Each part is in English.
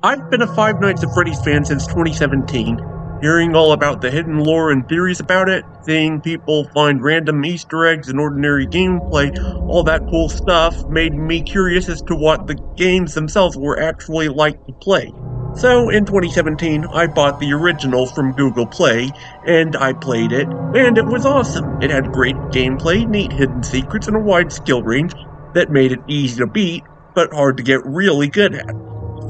I've been a Five Nights at Freddy's fan since 2017, hearing all about the hidden lore and theories about it, seeing people find random Easter eggs in ordinary gameplay, all that cool stuff made me curious as to what the games themselves were actually like to play. So, in 2017, I bought the original from Google Play, and I played it, and it was awesome. It had great gameplay, neat hidden secrets, and a wide skill range that made it easy to beat, but hard to get really good at.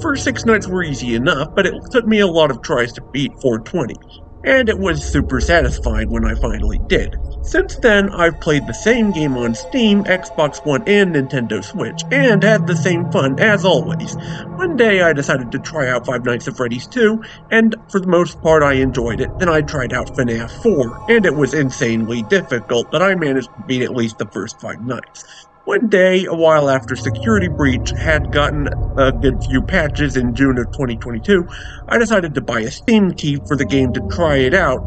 First 6 nights were easy enough, but it took me a lot of tries to beat 420, and it was super satisfying when I finally did. Since then, I've played the same game on Steam, Xbox One, and Nintendo Switch, and had the same fun as always. One day I decided to try out Five Nights at Freddy's 2, and for the most part I enjoyed it. Then I tried out FNAF 4, and it was insanely difficult, but I managed to beat at least the first 5 nights. One day, a while after Security Breach had gotten a good few patches in June of 2022, I decided to buy a Steam key for the game to try it out.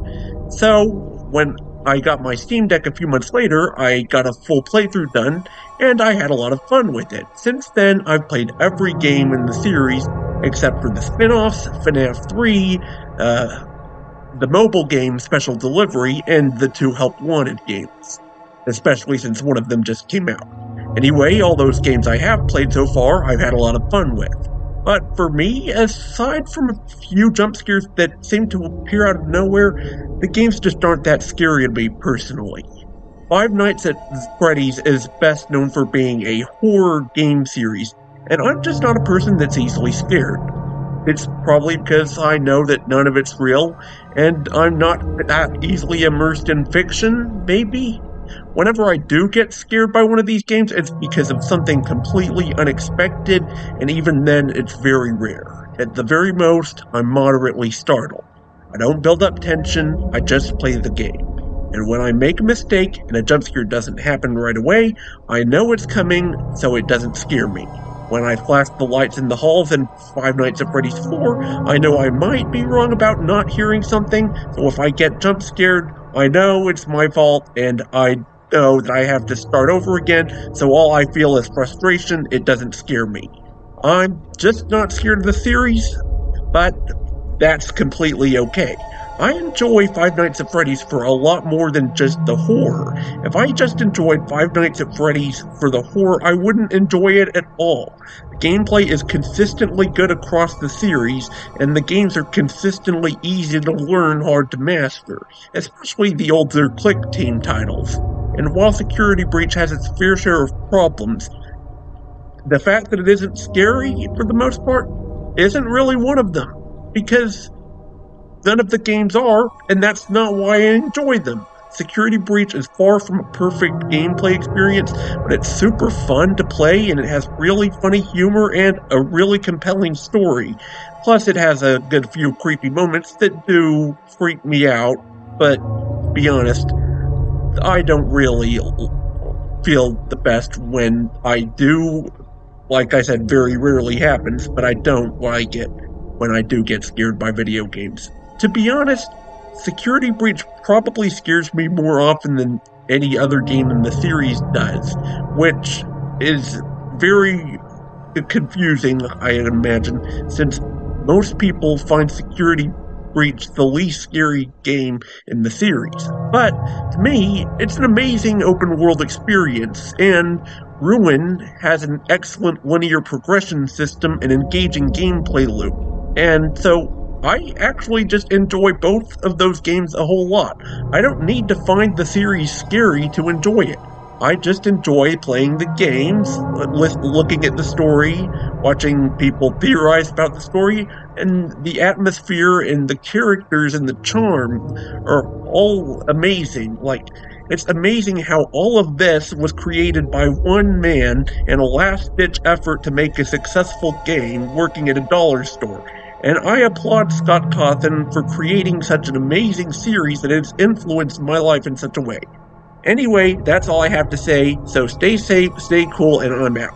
So, when I got my Steam Deck a few months later, I got a full playthrough done, and I had a lot of fun with it. Since then, I've played every game in the series, except for the spin-offs, FNAF 3, the mobile game Special Delivery, and the 2 Help Wanted games, especially since one of them just came out. Anyway, all those games I have played so far, I've had a lot of fun with. But for me, aside from a few jump scares that seem to appear out of nowhere, the games just aren't that scary to me personally. Five Nights at Freddy's is best known for being a horror game series, and I'm just not a person that's easily scared. It's probably because I know that none of it's real, and I'm not that easily immersed in fiction, maybe? Whenever I do get scared by one of these games, it's because of something completely unexpected, and even then, it's very rare. At the very most, I'm moderately startled. I don't build up tension, I just play the game. And when I make a mistake and a jump scare doesn't happen right away, I know it's coming, so it doesn't scare me. When I flash the lights in the halls in Five Nights at Freddy's 4, I know I might be wrong about not hearing something, so if I get jump scared, I know it's my fault, and I know that I have to start over again, so all I feel is frustration. It doesn't scare me. I'm just not scared of the series, but that's completely okay. I enjoy Five Nights at Freddy's for a lot more than just the horror. If I just enjoyed Five Nights at Freddy's for the horror, I wouldn't enjoy it at all. The gameplay is consistently good across the series, and the games are consistently easy to learn, hard to master, especially the older Click Team titles. And while Security Breach has its fair share of problems, the fact that it isn't scary, for the most part, isn't really one of them, because none of the games are, and that's not why I enjoy them. Security Breach is far from a perfect gameplay experience, but it's super fun to play, and it has really funny humor and a really compelling story. Plus, it has a good few creepy moments that do freak me out, but to be honest, I don't really feel the best when I do. Like I said, very rarely happens, but I don't like it when I do get scared by video games. To be honest, Security Breach probably scares me more often than any other game in the series does, which is very confusing, I imagine, since most people find Security Breach the least scary game in the series. But, to me, it's an amazing open-world experience, and Ruin has an excellent linear progression system and engaging gameplay loop. And so, I actually just enjoy both of those games a whole lot. I don't need to find the series scary to enjoy it. I just enjoy playing the games, looking at the story, watching people theorize about the story, and the atmosphere and the characters and the charm are all amazing. Like, it's amazing how all of this was created by one man in a last-ditch effort to make a successful game working at a dollar store. And I applaud Scott Cawthon for creating such an amazing series that has influenced my life in such a way. Anyway, that's all I have to say, so stay safe, stay cool, and I'm out.